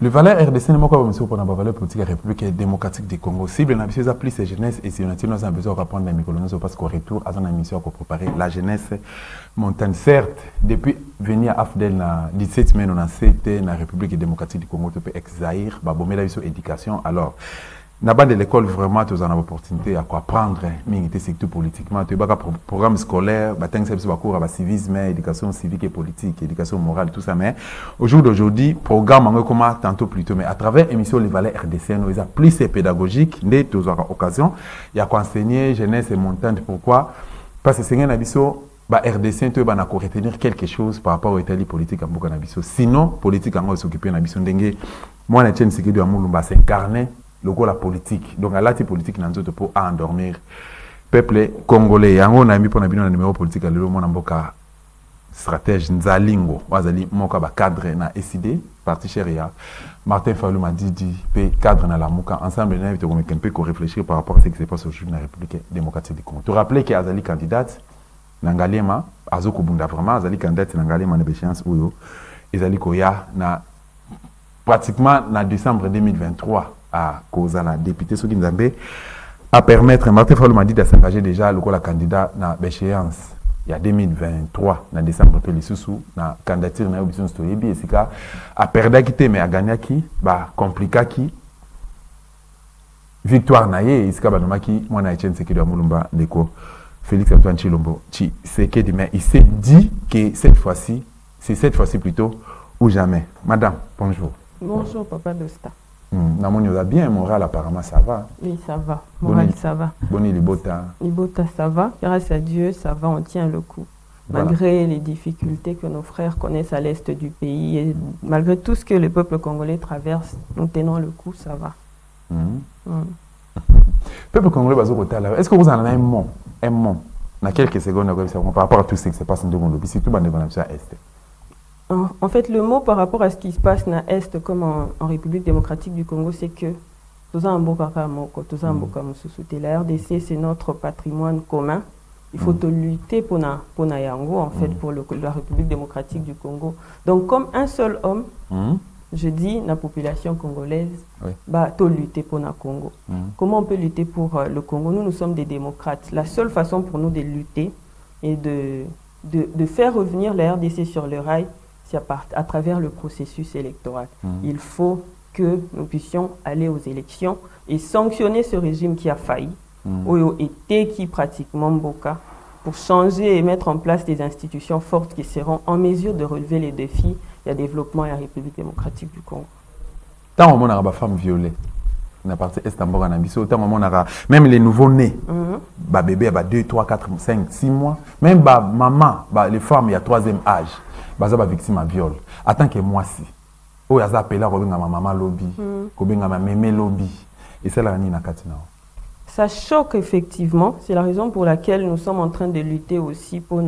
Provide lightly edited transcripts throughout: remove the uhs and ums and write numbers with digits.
Le valeur RDC n'est pas comme pour la valeur politique de la République démocratique du Congo. Cible n'a pas plus de jeunesse et si on a besoin de reprendre la micro-colonies parce qu'au retour, à son émission pour préparer la jeunesse montagne. Certes, depuis venir à Afdel, 17 semaines, on a été dans la République démocratique du Congo, tu peux ex-Zaïre, babomé la éducation. Alors, n'a pas de l'école vraiment, tu as l'opportunité à quoi apprendre, mais surtout politiquement. Tu as un programme scolaire, tu as un cours à civisme, éducation civique et politique, éducation morale, tout ça. Mais au jour d'aujourd'hui, programme, comme tantôt plus tôt, mais à travers l'émission Les Valeurs RDC, nous avons plus pédagogique, dès tu as occasion, il y a quoi enseigner, jeunesse et montagne. Pourquoi? Parce que c'est un abisso. RDC, tu vas retenir quelque chose par rapport aux États politique à Bukanabiso. Sinon, politique, on va s'occuper de Nabiso. Moi, je suis de Amoulumba, c'est incarné le goût la politique. Donc, à la politique, nous avons pour endormir. Peuple congolais, on a mis pour un numéro politique à l'eau, mon amboka stratège Nzalingo, Wazali, Moka, cadre na SID, parti chéria. Martin Fayulu m'a dit, cadre na la Moka, ensemble, nous avons réfléchir par rapport à ce qui se passe aujourd'hui dans la République démocratique du Congo. Tu rappelles qu'il y a Azali candidate. Nangalema azoko bunda vraiment azali candidat nangalema na béchéance oyo ezali koya na pratiquement na décembre 2023 à cause la député Soki Nzambe à permettre Martin Fayulu m'a dit de s'engager déjà le la candidat na béchéance il y a 2023 na décembre que les sous na candidature na option stoyebi et sika a perdu qui mais a gagné qui ba compliqué qui victoire na ye sika ba nomaki moi na Etienne Sekedi Mulumba ndeko Félix Antoine Chilombo, mais il s'est dit que cette fois-ci, c'est cette fois-ci plutôt ou jamais. Madame, bonjour. Bonjour, Papa Dosta. Namoni va bien, moral apparemment ça va. Oui, ça va. Moral, ça va. Boni Libota. Libota, ça va. Grâce à Dieu, ça va, on tient le coup. Voilà. Malgré les difficultés que nos frères connaissent à l'est du pays, et malgré tout ce que le peuple congolais traverse, nous tenons le coup, ça va. Peuple congolais, est-ce que vous en avez un mot? Un mot, dans quelques secondes, par rapport à tout ce qui se passe dans le pays, surtout dans l'Est. En fait, le mot par rapport à ce qui se passe dans l'Est comme en République démocratique du Congo, c'est que la RDC, c'est notre patrimoine commun. Il faut lutter pour Yango, en fait, pour la République démocratique du Congo. Donc, comme un seul homme, je dis, la population congolaise, lutter pour le Congo. Comment on peut lutter pour le Congo? Nous sommes des démocrates. La seule façon pour nous de lutter et de faire revenir la RDC sur le rail, c'est à travers le processus électoral. Il faut que nous puissions aller aux élections et sanctionner ce régime qui a failli, et qui pratiquement Boka, pour changer et mettre en place des institutions fortes qui seront en mesure de relever les défis et le développement et la République démocratique du Congo. Tant on a des femmes violées, na partie est en Ambiso, tant on a même les nouveaux-nés, bébé 2, 3, 4, 5, 6 mois, même maman, les femmes il y a 3e âge, sont victimes de viol. Attends que moi si, oh ya appelé à ma maman lobby, ma mémé lobby, et c'est la na katina. Ça choque effectivement, c'est la raison pour laquelle nous sommes en train de lutter aussi pour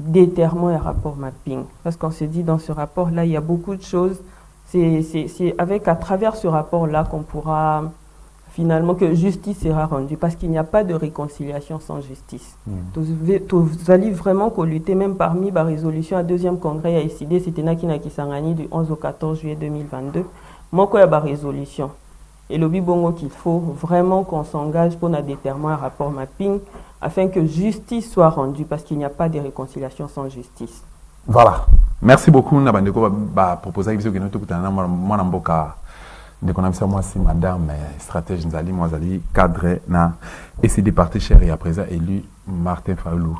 déterminer un rapport mapping. Parce qu'on se dit dans ce rapport-là, il y a beaucoup de choses. C'est à travers ce rapport-là qu'on pourra finalement, que justice sera rendue. Parce qu'il n'y a pas de réconciliation sans justice. Vous allez vraiment lutter, même parmi la résolution à 2e congrès à ICD, c'était Nakina Kisangani du 11 au 14 juillet 2022. Moi, il y a une résolution. Et le Bibongo qu'il faut vraiment qu'on s'engage pour déterminer un rapport mapping afin que justice soit rendue parce qu'il n'y a pas de réconciliation sans justice. Voilà. Merci beaucoup. Nabandeko va proposer que nous moi si madame stratège Nzali Mwazali cadre na SID parti cher et à présent élu Martin Fayulu.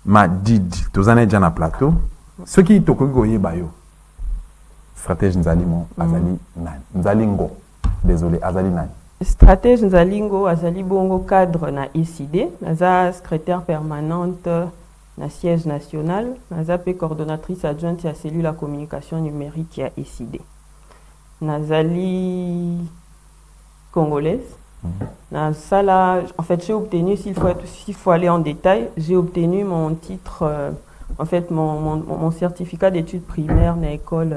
Ma Didi, tous années déjà na plateau. Ce qui tokogoye bayo. Stratège Nzali Mo Azali Nzalingo. Désolé, Azali Nani. Stratège Nzalingo, Azali Bongo cadre na ICD, Naza secrétaire permanente na siège national, Naza coordonnatrice adjointe à cellule la communication numérique à ICD. Nazali congolaise. En fait, j'ai obtenu, s'il faut aller en détail, j'ai obtenu mon titre, en fait, mon certificat d'études primaires dans l'école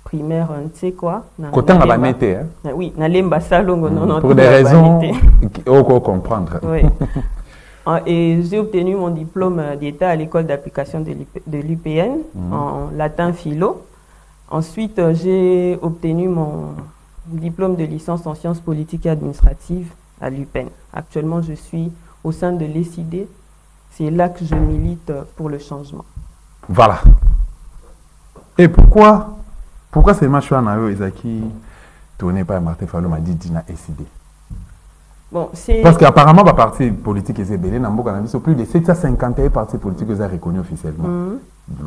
primaire, tu sais quoi? Côté à la banité, hein? Oui, Nalemba Salongo, non, pour des raisons qu'on peut comprendre. Oui. Et j'ai obtenu mon diplôme d'état à l'école d'application de l'UPN en latin philo. Ensuite, j'ai obtenu mon diplôme de licence en sciences politiques et administratives à l'UPEN. Actuellement, je suis au sein de l'ECID. C'est là que je milite pour le changement. Voilà. Et pourquoi c'est Machoua Nayo Ezaki tourné par Martin Fayulu m'a dit Dina ECID? Bon, parce qu'apparemment, les partis politiques étaient plus de 751 partis politiques sont reconnus officiellement.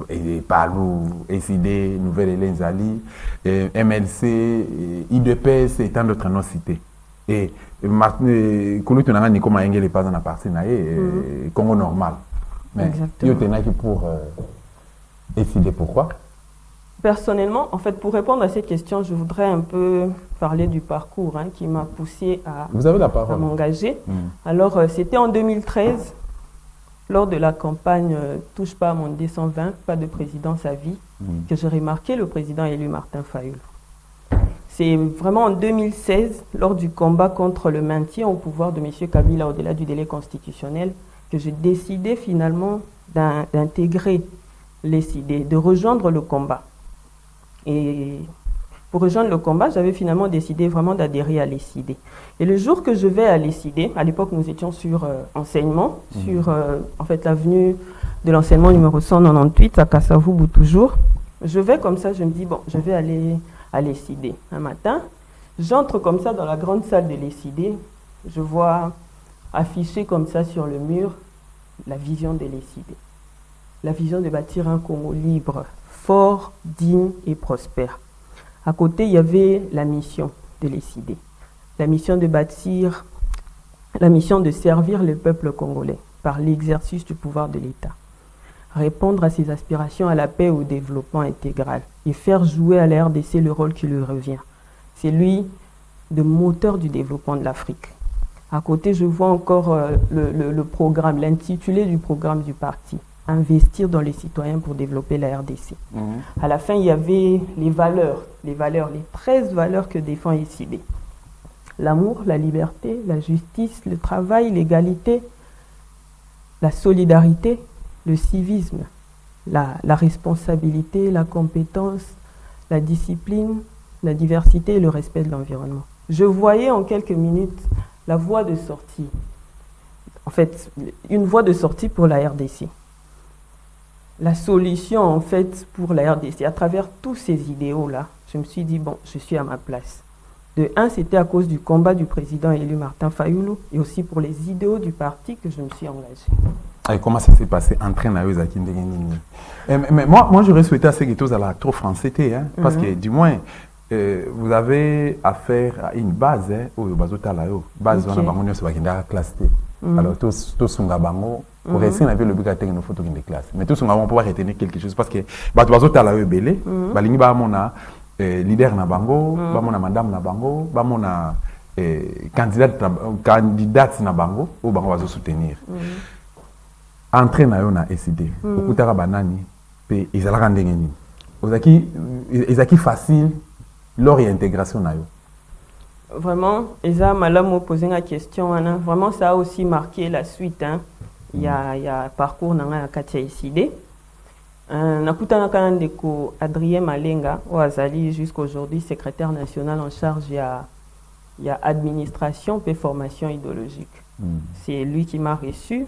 Et Palou, ECID, Nouvelle Hélène Zali, MLC, IDPS et tant d'autres noms cités. Et Koulou Tunanga Nico Maenge n'est pas dans la partie Congo normal. Mais il y a pour ECID, pourquoi? Personnellement, en fait, pour répondre à cette question, je voudrais un peu parler du parcours qui m'a poussé à m'engager. Alors, c'était en 2013, lors de la campagne Touche pas à mon D120, pas de présidence à vie, que j'ai remarqué le président élu Martin Fayulu. C'est vraiment en 2016, lors du combat contre le maintien au pouvoir de M. Kabila au-delà du délai constitutionnel, que j'ai décidé finalement d'intégrer l'ECID, de rejoindre le combat. Et pour rejoindre le combat, j'avais finalement décidé vraiment d'adhérer à l'ECID. Et le jour que je vais à l'ECID, à l'époque nous étions sur enseignement, sur en fait l'avenue de l'enseignement numéro 198 à Kassavou toujours. Je vais comme ça, je me dis bon, je vais aller à l'ECID. Un matin, j'entre comme ça dans la grande salle de l'ECID, je vois affiché comme ça sur le mur la vision de l'ECID. La vision de bâtir un Congo libre, fort, digne et prospère. À côté, il y avait la mission de l'ECID. La mission de bâtir, la mission de servir le peuple congolais par l'exercice du pouvoir de l'État. Répondre à ses aspirations à la paix et au développement intégral et faire jouer à la RDC le rôle qui lui revient. C'est lui de moteur du développement de l'Afrique. À côté, je vois encore le programme, l'intitulé du programme du parti. Investir dans les citoyens pour développer la RDC. À la fin, il y avait les 13 valeurs que défend l'ECID. L'amour, la liberté, la justice, le travail, l'égalité, la solidarité, le civisme, la responsabilité, la compétence, la discipline, la diversité et le respect de l'environnement. Je voyais en quelques minutes la voie de sortie. En fait, une voie de sortie pour la RDC. La solution, en fait, pour la RDC, à travers tous ces idéaux-là, je me suis dit, bon, je suis à ma place. De un, c'était à cause du combat du président élu Martin Fayulu et aussi pour les idéaux du parti que je me suis engagée. Et comment ça s'est passé? Mais moi, j'aurais souhaité à ces ghettos à la trop français, parce que du moins, vous avez affaire à une base, où base classe. Alors, tous Sungabango, pour essayer d'avoir le but de nos photos de classe. Mais tous on pouvoir retenir quelque chose parce que bateau à la belé, balingi ba mona leader na bango, ba mona madame na bango, ba mona candidate na bango ou bango va soutenir. Entrer na yo na ECID, okutaka banani pe ezalaka ndenge nini. Ozaki facile leur intégration na yo. Vraiment, Eza Malam m'a posé la question. Vraiment, ça a aussi marqué la suite. Il y a parcours dans la Katia ECID. Nakutana Kanandeko Adrien Malenga, au Azali, jusqu'aujourd'hui, secrétaire national en charge, il y a administration et formation idéologique. C'est lui qui m'a reçu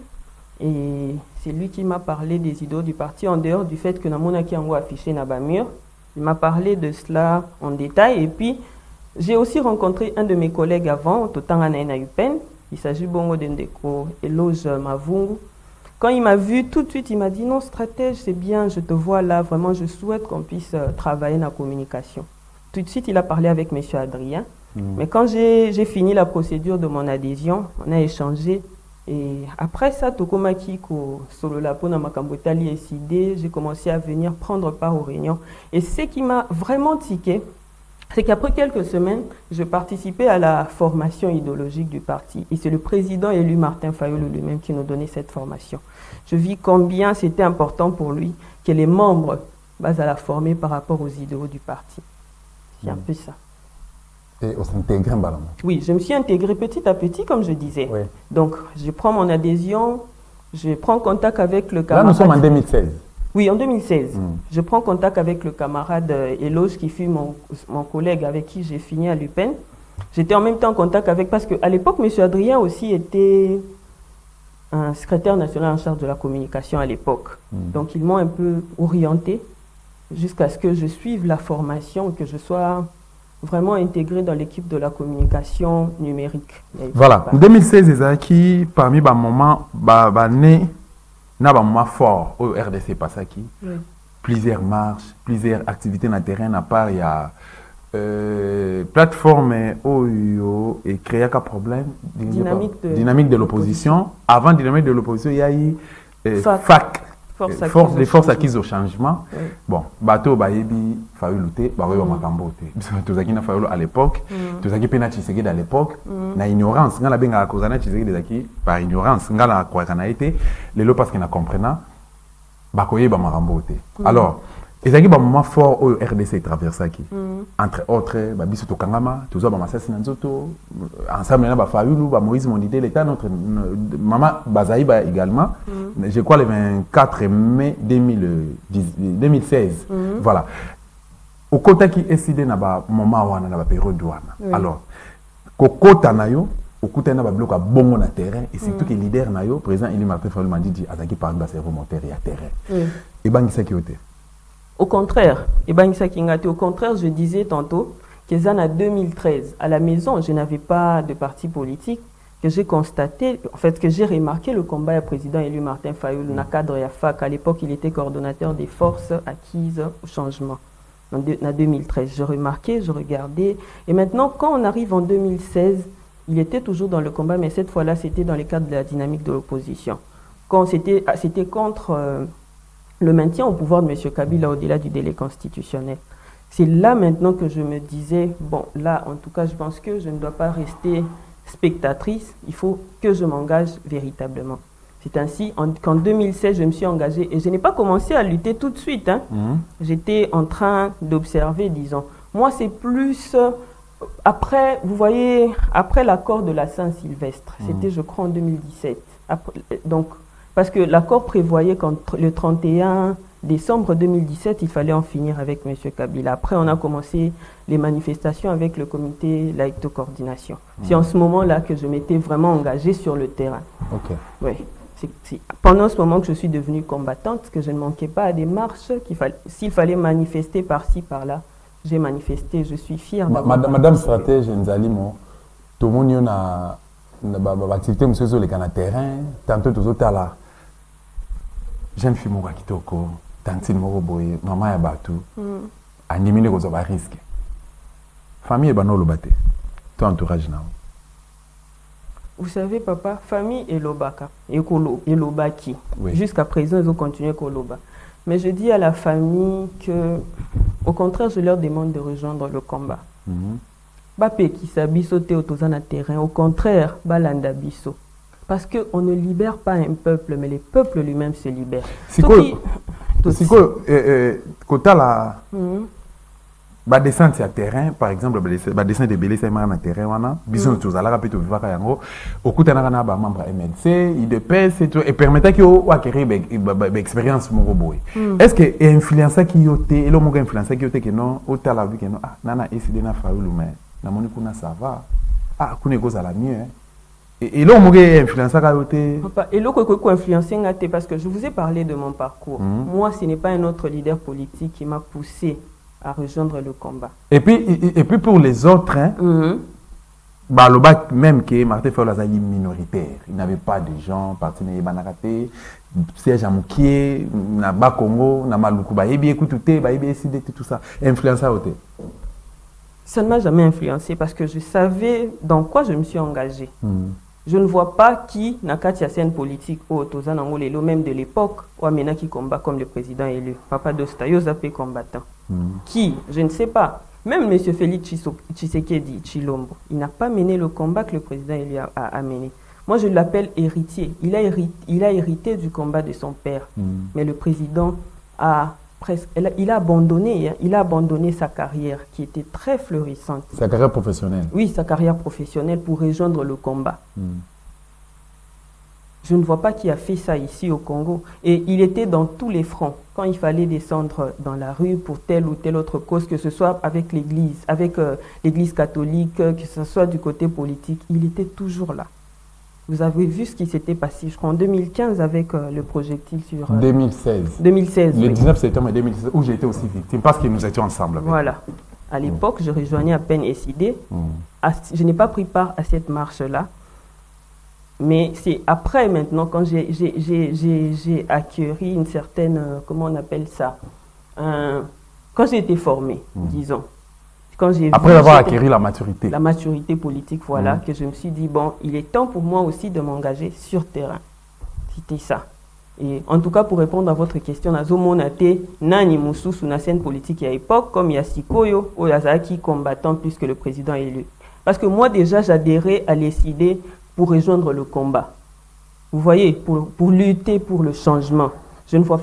et c'est lui qui m'a parlé des idéaux du parti, en dehors du fait que Namona Kiango affiché na Bamur. Il m'a parlé de cela en détail et puis j'ai aussi rencontré un de mes collègues avant, Totangana na UPEN. Il s'agit Bongo Dendeko Eloge Mavungu. Quand il m'a vu, tout de suite, il m'a dit non, stratège, c'est bien, je te vois là, vraiment, je souhaite qu'on puisse travailler dans la communication. Tout de suite, il a parlé avec M. Adrien. Mais quand j'ai fini la procédure de mon adhésion, on a échangé. Et après ça, Tokomaki, solo la pona makambotali ECID, j'ai commencé à venir prendre part aux réunions. Et ce qui m'a vraiment tiqué, c'est qu'après quelques semaines, je participais à la formation idéologique du parti. Et c'est le président élu Martin Fayulu lui-même qui nous donnait cette formation. Je vis combien c'était important pour lui que les membres à la former par rapport aux idéaux du parti. C'est un peu ça. Et on s'intègre en ballon? Oui, je me suis intégré petit à petit, comme je disais. Oui. Donc, je prends mon adhésion, je prends contact avec le camarade. Là, nous sommes en 2016. Oui, en 2016. Je prends contact avec le camarade Eloge, qui fut mon collègue avec qui j'ai fini à l'UPEN. J'étais en même temps en contact avec, parce qu'à l'époque, M. Adrien aussi était un secrétaire national en charge de la communication à l'époque. Donc, ils m'ont un peu orienté jusqu'à ce que je suive la formation, que je sois vraiment intégré dans l'équipe de la communication numérique. Voilà. En 2016, Ezaki, parmi les moments, na ba moment fort au RDC Passaki, plusieurs marches, plusieurs activités dans le terrain, à part il y a plateforme OUO et créer un problème dynamique de l'opposition. Avant dynamique de l'opposition, il y a eu FAC, forces acquises au changement. Bon, bateau bayebi fayu lutter, baroyo makambote. Tout ça qui n'a fallu à l'époque, tout ça qui pena Tshisekedi à l'époque, na ignorance, ngala benga kozana Tshisekedi zaki par ignorance, ngala kwa kana été, les lots parce qu'il n'a comprenant, bakoye ba makambote. Alors, ezaki ba moment fort au RDC traversa qui entre autres ba biso to kangama, tout ça ba masasi na nzoto, ensemble na ba fayulu ba Moïse Mondité l'état notre maman Bazaïba également, je crois le 24 mai 2016. Voilà. Au côté qui décidé na ba moment wana na ba période wana. Alors, kokota na yo au côté na ba bloc a bongo na terrain et surtout que leader na yo président Eli Martin Fayulu m'a dit azaki par ba cerveau moteur ya terrain. Et bangisa ki ote. Au contraire, au contraire, je disais tantôt que en 2013, à la maison, je n'avais pas de parti politique, que j'ai constaté, en fait, que j'ai remarqué le combat du président élu Martin Fayulu, dans le cadre de la FAC. À l'époque, il était coordonnateur des forces acquises au changement. En 2013, je remarquais, je regardais. Et maintenant, quand on arrive en 2016, il était toujours dans le combat, mais cette fois-là, c'était dans le cadre de la dynamique de l'opposition. Quand c'était contre le maintien au pouvoir de M. Kabila au-delà du délai constitutionnel. C'est là maintenant que je me disais, bon, là, en tout cas, je pense que je ne dois pas rester spectatrice, il faut que je m'engage véritablement. C'est ainsi qu'en 2016, je me suis engagée et je n'ai pas commencé à lutter tout de suite. Hein. J'étais en train d'observer, disons. Moi, c'est plus après, vous voyez, après l'accord de la Saint-Sylvestre, c'était, je crois, en 2017. Après, donc, parce que l'accord prévoyait qu'entre le 31 décembre 2017, il fallait en finir avec M. Kabila. Après, on a commencé les manifestations avec le comité laïque de coordination. C'est en ce moment-là que je m'étais vraiment engagée sur le terrain. Oui. C'est pendant ce moment que je suis devenue combattante, que je ne manquais pas à des marches. S'il fallait manifester par-ci, par-là, j'ai manifesté. Je suis fière d'avoir Madame Stratège Nzalimo, tout le monde a activité sur le terrain, tantôt tout le temps. Jeune fille moka kitoko, tantine moko boye, maman ya batu, animine ko zoba risque. Famille bano lobate. Ton entourage na. Vous savez papa, famille et lobaka, et lobaki. Jusqu'à présent ils ont continué koloba. Mais je dis à la famille que au contraire, je leur demande de rejoindre le combat. Bapé qui s'abisso te autozana terrain, au contraire, balanda biso. Parce qu'on ne libère pas un peuple, mais le peuple lui-même se libère. C'est quoi la descente sur terrain, par exemple, la descente de Bélé, c'est un terrain, bisous tous à la rapide, au coup, on a un membre MLC, IDPS, et permettait qu'il y ait acquérir une expérience. Est-ce que l'influence qui y a été, et l'homme qui a influence qui y a été, que non, au talent, que non, ah, nana, et c'est na faulu, mais, na moni kuna ça va, ah, kuna cause à la mieux, hein. Et là, on m'a influencé à côté. Et là, on m'a influencé parce que je vous ai parlé de mon parcours. Moi, ce n'est pas un autre leader politique qui m'a poussé à rejoindre le combat. Et puis pour les autres, hein, bah, le bac même que Martin Fayulu a minoritaire. Il n'avait pas de gens, partenaires Banakate, siège à Moukié, na Bas Congo, na Maluku, bah, écoutez, bah, tout ça. Influencé à côté. Ça ne m'a jamais influencé parce que je savais dans quoi je me suis engagée. Je ne vois pas qui n'a qu'à la scène politique au Tozan Angolelo, même de l'époque, ou Amena qui combat comme le président élu. Papa Dosta, Yosapé combattant. Qui? Je ne sais pas. Même M. Félix Tshisekedi Tshilombo, il n'a pas mené le combat que le président élu a mené. Moi, je l'appelle héritier. Il a hérité du combat de son père. Mais le président a presque, il a abandonné sa carrière qui était très florissante. Sa carrière professionnelle? Oui, sa carrière professionnelle pour rejoindre le combat. Je ne vois pas qui a fait ça ici au Congo. Et il était dans tous les fronts. Quand il fallait descendre dans la rue pour telle ou telle autre cause, que ce soit avec l'Église, avec l'Église catholique, que ce soit du côté politique, il était toujours là. Vous avez vu ce qui s'était passé, je crois, en 2015 avec le projectile sur... 2016. 2016, Le oui. 19 septembre 2016, où j'ai été aussi victime, parce que nous étions ensemble. Avec voilà. À l'époque, je rejoignais à peine SID. Je n'ai pas pris part à cette marche-là. Mais c'est après, maintenant, quand j'ai acquéri une certaine... comment on appelle ça, quand j'ai été formée, disons. Après avoir acquis la maturité. La maturité politique, voilà, que je me suis dit, bon, il est temps pour moi aussi de m'engager sur terrain. C'était ça. Et en tout cas, pour répondre à votre question, Nazomonate, Nani Moussou, sous la scène politique à l'époque, comme Yasikoyo, Oyazaki, combattant plus que le président élu. Parce que moi, déjà, j'adhérais à l'ESID pour rejoindre le combat. Vous voyez, pour lutter pour le changement. Je ne vois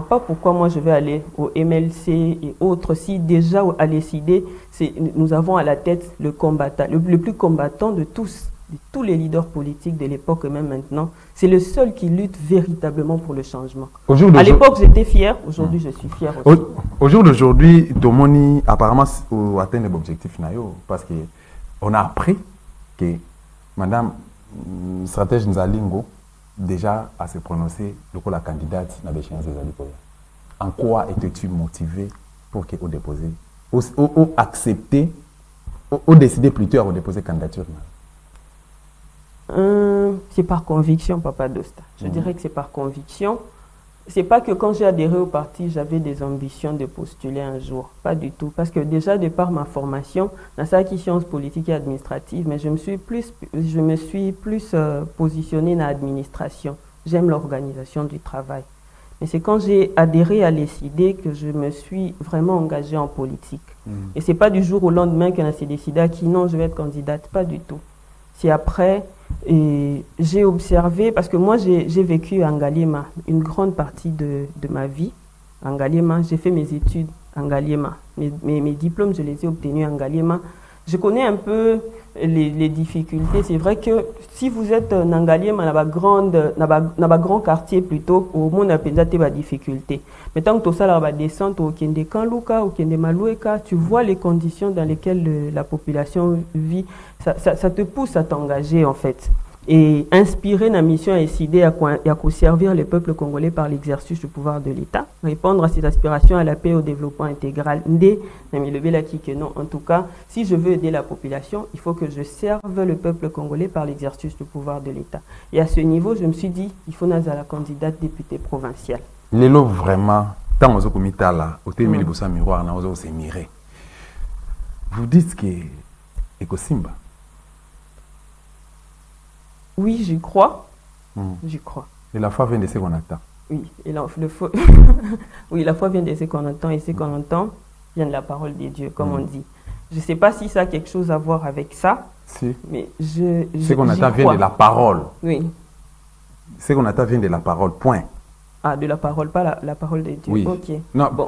pas pourquoi moi je vais aller au MLC et autres, si déjà à l'ESID, nous avons à la tête le combattant, le plus combattant de tous les leaders politiques de l'époque et même maintenant. C'est le seul qui lutte véritablement pour le changement. À l'époque, j'étais fier, aujourd'hui je suis fier aussi. Au jour d'aujourd'hui, Tomoni, apparemment, atteint l'objectif, parce qu'on a appris que Madame Stratège Nzalingo, déjà à se prononcer pour la candidate dans l'échéance des Alikoya. En quoi étais-tu motivé pour que vous déposiez, ou accepter, ou décider plutôt à déposer candidature? C'est par conviction, Papa Dosta. Je dirais que c'est par conviction. C'est pas que quand j'ai adhéré au parti, j'avais des ambitions de postuler un jour. Pas du tout. Parce que déjà, de par ma formation, dans ça qui sciences politiques et administratives, mais je me suis plus positionnée dans l'administration. J'aime l'organisation du travail. Mais c'est quand j'ai adhéré à l'ESID que je me suis vraiment engagée en politique. Et c'est pas du jour au lendemain qu'on s'est décidé à qui non, je vais être candidate. Pas du tout. C'est après, et j'ai observé, parce que moi j'ai vécu à Ngaliema une grande partie de ma vie. À Ngaliema, j'ai fait mes études à Ngaliema. Mes diplômes, je les ai obtenus à Ngaliema. Je connais un peu les difficultés. C'est vrai que si vous êtes en Ngaliema, dans un grand quartier plutôt, au monde a des difficultés. Mais tant que tu as la descente au Kende Kanluka, au Kende Maloueka, tu vois les conditions dans lesquelles la population vit. Ça te pousse à t'engager en fait. Et inspirer la mission à décider à servir le peuple congolais par l'exercice du pouvoir de l'État, répondre à ses aspirations à la paix et au développement intégral. En tout cas, si je veux aider la population, il faut que je serve le peuple congolais par l'exercice du pouvoir de l'État. Et à ce niveau, je me suis dit, il faut naza la candidate députée provinciale. Lélo, vraiment, tant que vous êtes là, au thème de miroir, vous êtes miré. Vous dites que Ekosimba. Oui, j'y crois. J'y crois. Et la foi vient de ce qu'on attend. Oui, et oui, la foi vient de ce qu'on entend. Et ce qu'on entend vient de la parole de Dieu, comme on dit. Je ne sais pas si ça a quelque chose à voir avec ça. Si. Mais ce qu'on attend vient de la parole. Oui. Ce qu'on attend vient de la parole, point. Ah, de la parole, pas la parole de Dieu. Oui. Ok. Non, bon.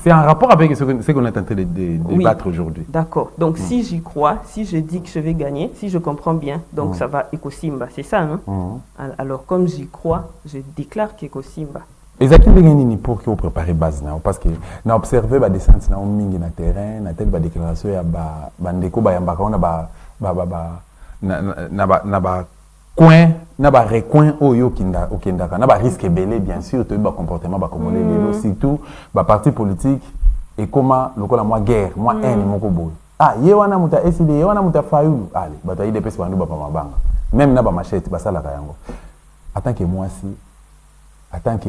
C'est en rapport avec ce qu'on est en train de débattre aujourd'hui. D'accord. Donc, si j'y crois, si je dis que je vais gagner, si je comprends bien, donc ça va Ekosimba, c'est ça, non? Alors, comme j'y crois, je déclare qu'Ekosimba. Et ça qui est pour que vous préparez base, parce que nous observons la descente dans le terrain, na telle déclaration, coin na ba recoin oyo okendaka na ba risque belé bien sûr to ba comportement ba congolais lelo surtout ba parti politique et comment lokola moi guerre moi haine moko boy ye wana muta SID ye wana muta fayulu allez bato yi depesi bandu ba mabanga même na ba machette ba sala yango en tant que moi si en tant que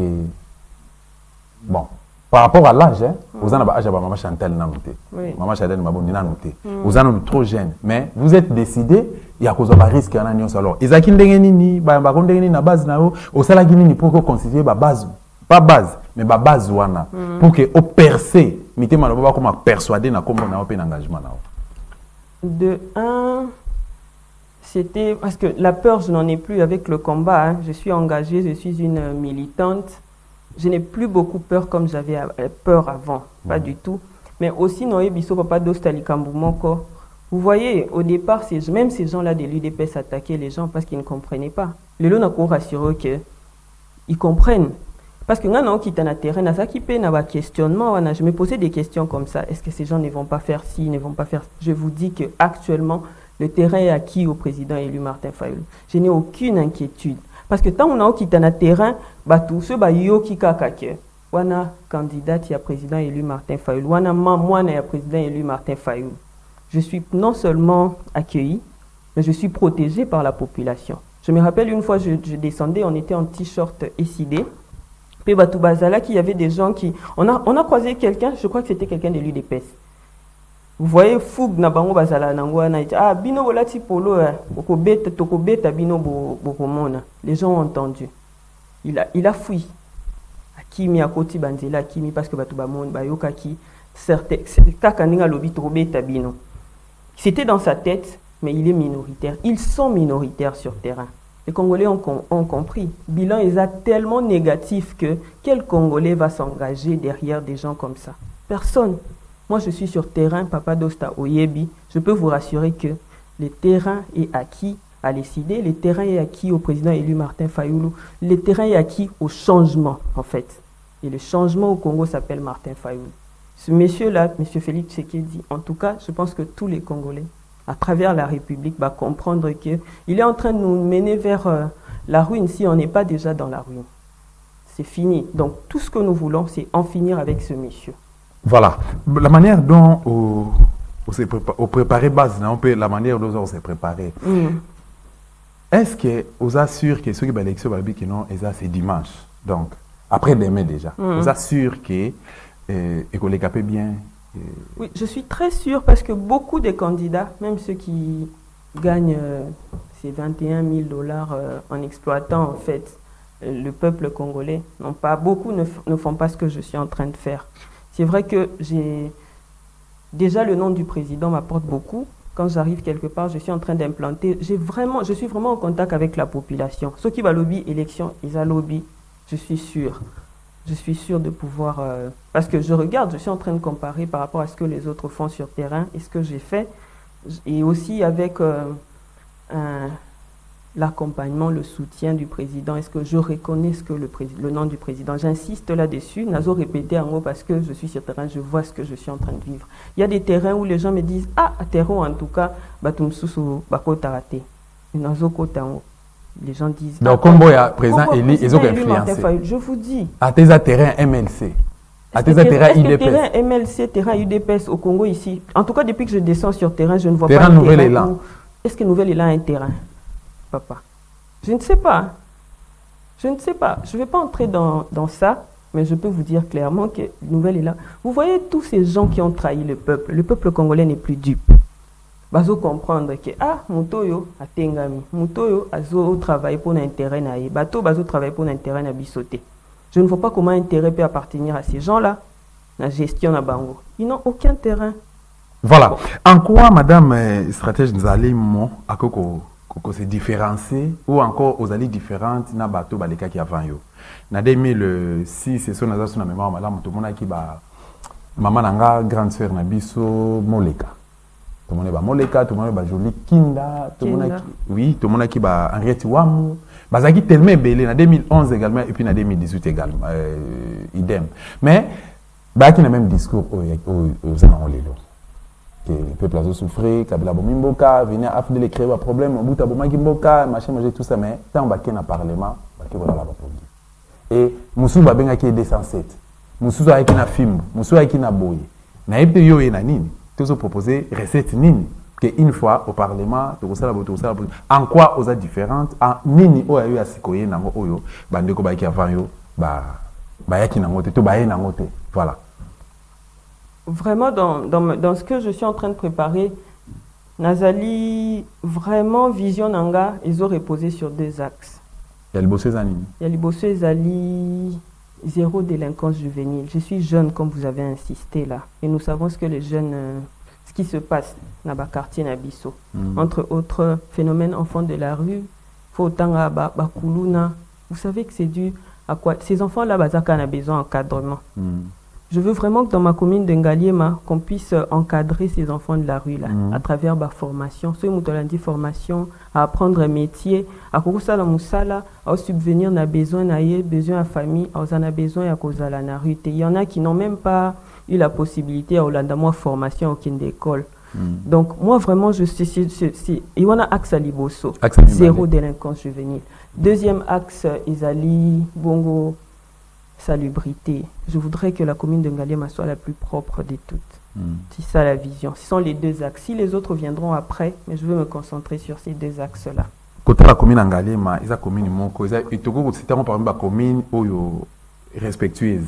bon par rapport à l'âge, vous en avez âge à maman Chantal Nanouté. Maman Chantal Mabouni Nanouté. Vous en avez trop jeune. Mais vous êtes décidé, il y a cause de risque à l'année. Alors, Isaac Ndengeni, Bakondengeni, na base nao, au Salagini pour que considérer ba base, pas base, mais ba base wana, pour que au percer, mité maloba comme persuader na comme on a un engagement nao. De un, c'était parce que la peur, je n'en ai plus avec le combat. Je suis engagée, je suis une militante. Je n'ai plus beaucoup peur comme j'avais peur avant, pas du tout. Mais aussi, Noé Bisso Papa Dostali Kambumoko, Vous voyez, au départ, même ces gens-là de l'UDPS attaquaient les gens parce qu'ils ne comprenaient pas. Les lots n'ont rassuré qu'ils comprennent. Parce que quand on quitte un terrain, questionnement, je me posais des questions comme ça. Est-ce que ces gens ne vont pas faire ci, ne vont pas faire ça? Je vous dis qu'actuellement, le terrain est acquis au président élu Martin Fayoulou. Je n'ai aucune inquiétude. Parce que tant qu'on a quitté un terrain, tous ceux qui kakake. Wana candidat, il y a président élu Martin Fayoulou. Wana moi, il y a président élu Martin Fayoulou. Je suis non seulement accueilli, mais je suis protégé par la population. Je me rappelle une fois, je descendais, on était en t-shirt SID. Puis Batoubazala, qu'il y avait des gens qui... On a croisé quelqu'un, je crois que c'était quelqu'un de l'UDPS. Vous voyez, Foug na bango bazala nangwa na ah bino bolati polo okobeta tokobeta bino bokomona. Les gens ont entendu. Il a fui. Akimi akoti banzela akimi parce que batubamon bayoka ki certain kakaninga lobi tokobeta bino. C'était dans sa tête, mais il est minoritaire. Ils sont minoritaires sur terrain. Les Congolais ont compris. Bilan est tellement négatif que quel Congolais va s'engager derrière des gens comme ça? Personne. Moi, je suis sur terrain, Papa Dosta Oyebi. Je peux vous rassurer que le terrain est acquis à l'ECD, le terrain est acquis au président élu Martin Fayoulou, le terrain est acquis au changement, en fait. Et le changement au Congo s'appelle Martin Fayoulou. Ce monsieur-là, M. Félix Tshisekedi, en tout cas, je pense que tous les Congolais, à travers la République, va comprendre qu'il est en train de nous mener vers la ruine si on n'est pas déjà dans la ruine. C'est fini. Donc, tout ce que nous voulons, c'est en finir avec ce monsieur. Voilà. La manière dont on préparer base, la manière dont on s'est préparé. Est-ce que vous assure que ceux qui ont l'élection, c'est dimanche? Donc, après demain déjà. Vous assure que les capés bien. Oui, je suis très sûre parce que beaucoup de candidats, même ceux qui gagnent ces 21 000 $ en exploitant en fait le peuple congolais, beaucoup ne font pas ce que je suis en train de faire. C'est vrai que déjà le nom du président m'apporte beaucoup. Quand j'arrive quelque part, je suis en train d'implanter. Je suis vraiment en contact avec la population. Ceux qui vont lobby élection, ils ont lobby. Je suis sûre. Je suis sûre de pouvoir... parce que je regarde, je suis en train de comparer par rapport à ce que les autres font sur terrain et ce que j'ai fait. Et aussi avec l'accompagnement, le soutien du président. Est-ce que je reconnais le nom du président? J'insiste là-dessus. Nazo répété en gros parce que je suis sur terrain, je vois ce que je suis en train de vivre. Il y a des terrains où les gens me disent ah, à terreau en tout cas, batumsusu bakota raté. Nazo kotango. Les gens disent. Donc, comme il y a président Eli, ils ont influencé. Je vous dis. À tes terrains MLC. À tes terrains UDPS. Terrain MLC, terrain UDPS au Congo ici. En tout cas, depuis que je descends sur terrain, je ne vois terrain pas. Nouvel Élan. Est-ce que Nouvel Élan a un terrain? Papa. Je ne sais pas. Je ne sais pas. Je ne vais pas entrer dans ça, mais je peux vous dire clairement que Nouvel Élan. Vous voyez tous ces gens qui ont trahi le peuple congolais n'est plus dupe. Bazo comprendre que Moutoyo a tengami, Moutoyo azo travailler pour l'intérêt naïe, bateau bazo travailler pour l'intérêt na bisoté. Je ne vois pas comment intérêt peut appartenir à ces gens-là. La gestion à Bango. Ils n'ont aucun terrain. Voilà. En quoi, madame stratège Nzali Mo, à quoi se différencier ou encore aux alliés différentes na bateau baleka qui avant yo. Na 2006 c'est son naza sur la mémoire madame tout le monde qui ba maman nanga grande sœur na biso Moleka. Tout le monde ba Moleka, tout le monde ba Jolie Kinda, tout le monde oui, tout le monde qui ba Henriette Wamu. Bazaki tellement belé na 2011 également et puis na 2018 également idem. Mais ba qui na même discours aux Anolelo. Que le peuple a souffert, Kabila Bomimboka, venir affronter les créer un problème, on bout à Bomimboka, machin, manger tout ça, mais tant qu'on a parlement, voilà la politique. Et Moussou Babenga qui est 207, Moussou a qui na film, Moussou a qui na boye. Na épée yo et na nini, tous ont proposé recette nini, que une fois au parlement, tout ça en quoi aux a différentes, en nini o a eu à sikoyer nango oyo, bandeko ba qui avant yo, ba yaki nangote, to ba nangote, voilà. Vraiment, dans ce que je suis en train de préparer, Nazali, vraiment, Vision Nanga, ils ont reposé sur 2 axes. Il y a le bossé Zanini. Il y a le bossé Zali, 0 délinquance juvénile. Je suis jeune, comme vous avez insisté là. Et nous savons ce que les jeunes, ce qui se passe dans le quartier Nabiso. Entre autres phénomènes enfants de la rue, Fotanga, Bakuluna. Vous savez que c'est dû à quoi? Ces enfants-là, Bazaka a besoin d'encadrement. je veux vraiment que dans ma commune de Ngaliema, qu'on puisse encadrer ces enfants de la rue là, à travers ma formation. Ce que formation, à apprendre un métier, à la moussala, à subvenir à besoin à famille, à besoin à cause de la rue. Il y en a qui n'ont même pas eu la possibilité à Hollande formation aucune école. Donc moi vraiment je sais il y a un axe à Liboso, zéro délinquance juvénile. Deuxième axe Isali Bongo salubrité. Je voudrais que la commune de Ngaliema soit la plus propre de toutes. C'est ça la vision. Ce sont les deux axes. Si les autres viendront après, mais je veux me concentrer sur ces deux axes-là. Côté la commune de Ngaliema, il y a commune Moko, il y a par exemple la commune respectueuse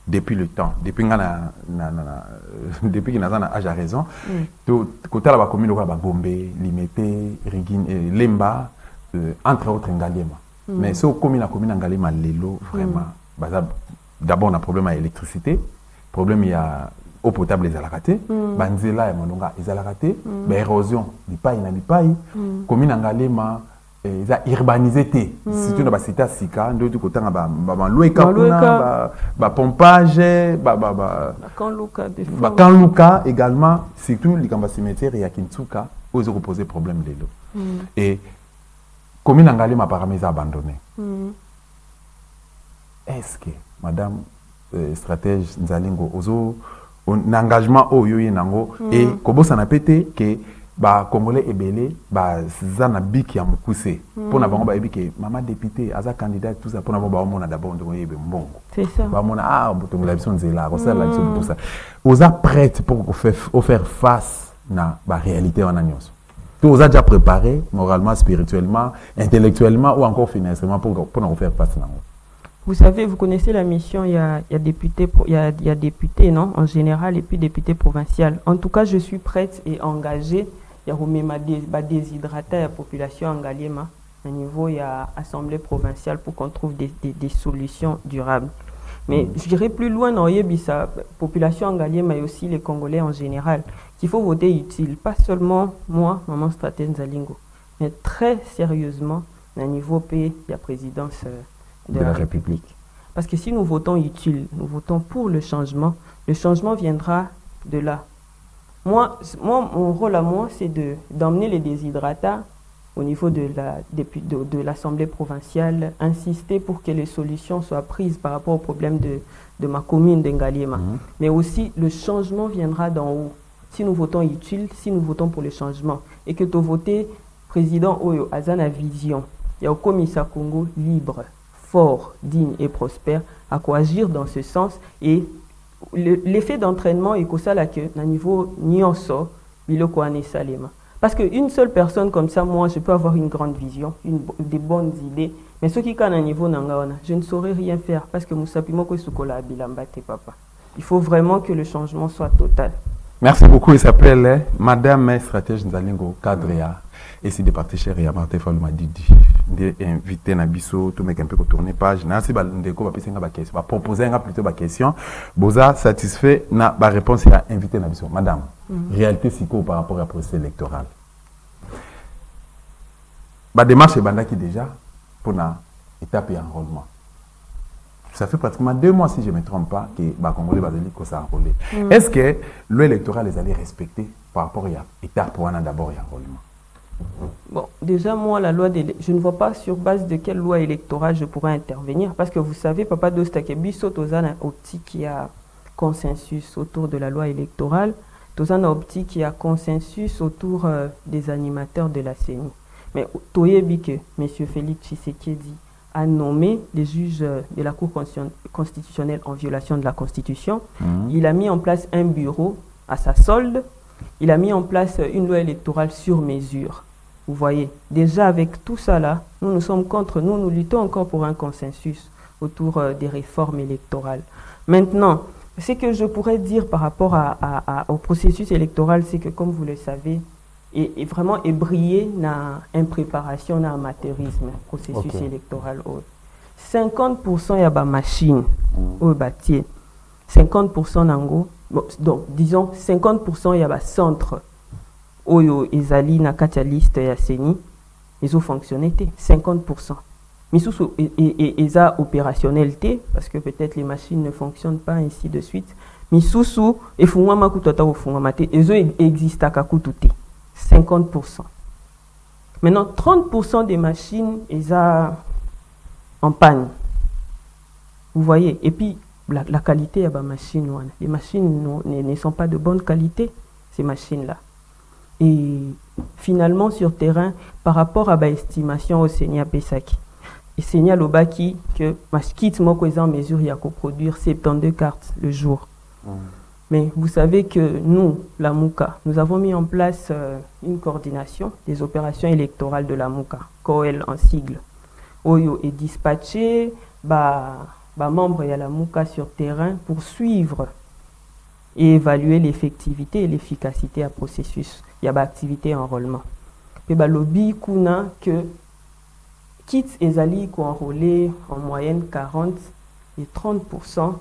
depuis le temps, depuis qu'il y a un âge à raison. Côté la commune de Gombe, Limité, Lemba, entre autres Ngaliema. Mais ce commune la commune de Ngaliema, Lelo, vraiment. D'abord, on a un problème à l'électricité, problème il y a eau potable les alakaté, banzela et mononga les alakaté, érosion, les pailles na pailles, commune Ngaliema, ils ont urbanisé té. Si tu n'as pas cité Sika, de tout côté, pompage, Kanluka également, surtout les cambas cimetières et à Kintsuka, où ils ont posé problème de l'eau. Et commune Ngaliema apparemment ils ont abandonné. Est-ce que, madame stratège Nzalingo, un engagement au yoye nango et kobo ça n'a pété que ba congolais et belé ba zana biki ya mukuse pour na bango ba ebike maman député aza candidat tout ça pour na ba mona d'abord de yebe mbongo c'est ça ba mona ah botongo la biso nzela ko ça la biso tout ça oza prête pour faire face na ba réalité en nyonso tu oza déjà préparé moralement spirituellement intellectuellement ou encore financièrement pour nous faire face nango. Vous savez, vous connaissez la mission, il y a députés, non, en général, et puis députés provinciaux. En tout cas, je suis prête et engagée. Il y a déshydrater la population en Ngaliema. À niveau, il y a assemblée provinciale pour qu'on trouve des solutions durables. Mais je dirais plus loin, dans la population en Ngaliema et aussi les Congolais en général, qu'il faut voter utile. Pas seulement moi, maman Stratège Nzalingo, mais très sérieusement, à niveau pays, il y a présidence de la République. Parce que si nous votons utile, nous votons pour le changement viendra de là. Moi mon rôle à moi, c'est d'emmener les déshydratats au niveau de l'Assemblée provinciale, insister pour que les solutions soient prises par rapport aux problèmes de ma commune de Ngaliema. Mais aussi, le changement viendra d'en haut. Si nous votons utile, si nous votons pour le changement, et que tu votes président Oyo Azana Vision, il y a au commissaire Congo libre, fort, digne et prospère, à quoi agir dans ce sens. Et l'effet d'entraînement est que ça là que à niveau nyonso biloko ane salema. Parce qu'une seule personne comme ça, moi, je peux avoir une grande vision, des bonnes idées, mais ceux qui sont à niveau nangaona, je ne saurais rien faire parce que Moussapimo ko sukola bilambate papa. Il faut vraiment que le changement soit total. Merci beaucoup. Il s'appelle Madame Stratège Nzalingo Kadria. Et c'est des parties chères et à Martin Fallou m'a dit d'inviter Nabiso, tout mec un peu tourner page. Nancy Balundeko va proposer plutôt ma question. Boza satisfait na ba réponse à inviter Nabiso. Madame, réalité c'est quoi par rapport à la processus électoral? Ba démarche est bandaki déjà pour la étape et enrôlement. Ça fait pratiquement 2 mois, si je ne me trompe pas, que les Congolais vont s'enrôler. Est-ce que l'électoral les allait respecter par rapport à l'étape pour d'abord et enrôlement? Bon, déjà, moi, la loi je ne vois pas sur base de quelle loi électorale je pourrais intervenir. Parce que vous savez, Papa Dostakebi, Tozana optique qui a consensus autour de la loi électorale. Tozana optique qui a consensus autour des animateurs de la CENI. Mais Toyebi que M. Félix Tshisekedi a nommé les juges de la Cour constitutionnelle en violation de la Constitution. Il a mis en place un bureau à sa solde. Il a mis en place une loi électorale sur mesure. Vous voyez, déjà avec tout ça là, nous sommes contre, nous luttons encore pour un consensus autour des réformes électorales. Maintenant, ce que je pourrais dire par rapport au processus électoral, c'est que comme vous le savez, et vraiment briller dans l'impréparation, dans l'amateurisme, processus électoral. 50% y a ba machine au bâti, 50% nango, donc disons 50% y a ba centre oyo ezali na katia liste ya seni, ils ont fonctionné 50%. Misusu et ça opérationnalité parce que peut-être les machines ne fonctionnent pas ainsi de suite. Misusu et fungwa makutata ou fungwa mate ezo existe à kakutute 50%. Maintenant 30% des machines sont en panne. Vous voyez, et puis la qualité de la machine, les machines ne sont pas de bonne qualité, ces machines-là. Et finalement, sur terrain, par rapport à l'estimation au Seigneur Pesaki, et Seigneur Lobaki, que ma kit moko est en mesure de produire 72 cartes le jour. Mais vous savez que nous, la MOUCA, nous avons mis en place une coordination des opérations électorales de la MOUCA, COEL en sigle. Oyo est dispatché, membres de la MOUCA sur terrain pour suivre et évaluer l'effectivité et l'efficacité du processus. Il y a activité enrôlement. Et lobby kuna que quitte ezali ko enrôler en moyenne 40 et 30%,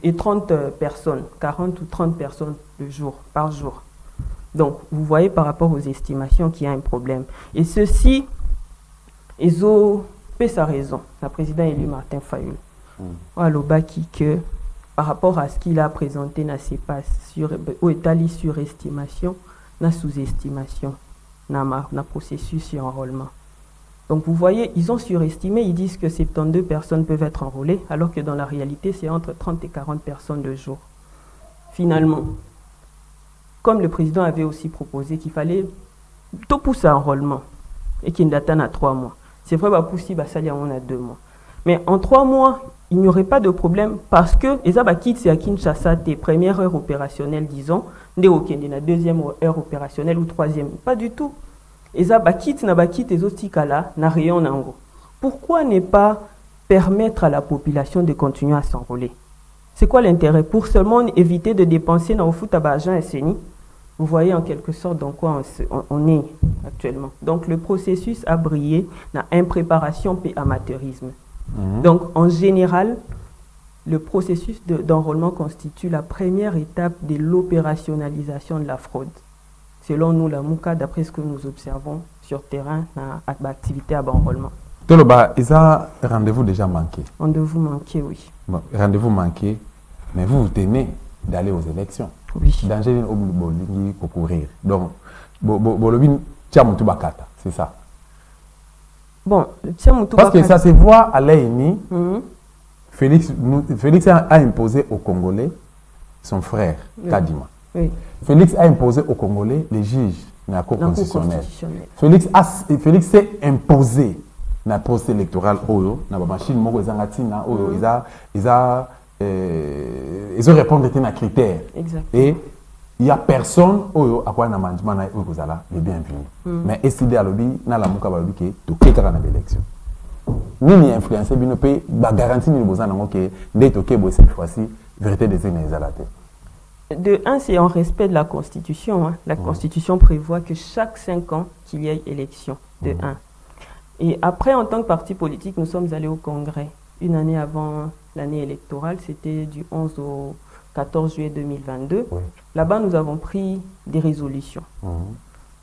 et 30 personnes, 40 ou 30 personnes par jour. Donc, vous voyez par rapport aux estimations qu'il y a un problème. Et ceci, ils ont fait sa raison. La présidente élue Martin Fayulu. Alobaki que par rapport à ce qu'il a présenté dans ses passes sur au état surestimation, na sous-estimation, na processus sur enrôlement. Donc vous voyez, ils ont surestimé, ils disent que 72 personnes peuvent être enrôlées, alors que dans la réalité, c'est entre 30 et 40 personnes le jour. Finalement, comme le président avait aussi proposé qu'il fallait tout pousser à enrôlement et qu'il n'attend à 3 mois. C'est vrai, possible, ça y on a 2 mois. Mais en 3 mois, il n'y aurait pas de problème parce que les abakits c'est à Kinshasa des premières heures opérationnelles, disons, des la deuxième heure opérationnelle ou troisième. Pas du tout. Les abakits et zotikala n'a rien en gros. Pourquoi ne pas permettre à la population de continuer à s'enrôler? C'est quoi l'intérêt? Pour seulement éviter de dépenser dans le foot à Bajan et Seni. Vous voyez en quelque sorte dans quoi on est actuellement. Donc le processus a brillé dans impréparation et amateurisme. Donc, en général, le processus d'enrôlement constitue la première étape de l'opérationnalisation de la fraude. Selon nous, la MOUCA, d'après ce que nous observons sur terrain, dans l'activité à enrôlement. Toloba, il y a un rendez-vous déjà manqué. Rendez-vous manqué, oui. Bon, rendez-vous manqué, mais vous tenez d'aller aux élections. Oui. Danger pour courir. Donc, c'est ça. Bon, parce que ça se voit à l'ANI, Félix a imposé aux Congolais son frère, Kadima. Oui. Félix a imposé aux Congolais les juges de la Cour constitutionnelle. Félix s'est imposé dans la procès électorale, dans la machine, ils ont répondu à un critère. Et il n'y a personne qui a quoi na management na okozala les bienvenus. Mais STD alobi na la muka balobi ke to keka na élection. Nini influencer bino pe ba garantie ni bozana ngo ke ndé to ke bo cette fois-ci vérité des inexalate. De un, c'est en respect de la Constitution. La Constitution prévoit que chaque 5 ans qu'il y ait élection. De un. Et après, en tant que parti politique, nous sommes allés au Congrès. Une année avant l'année électorale, c'était du 11 au 14 juillet 2022. Oui. Là-bas, nous avons pris des résolutions.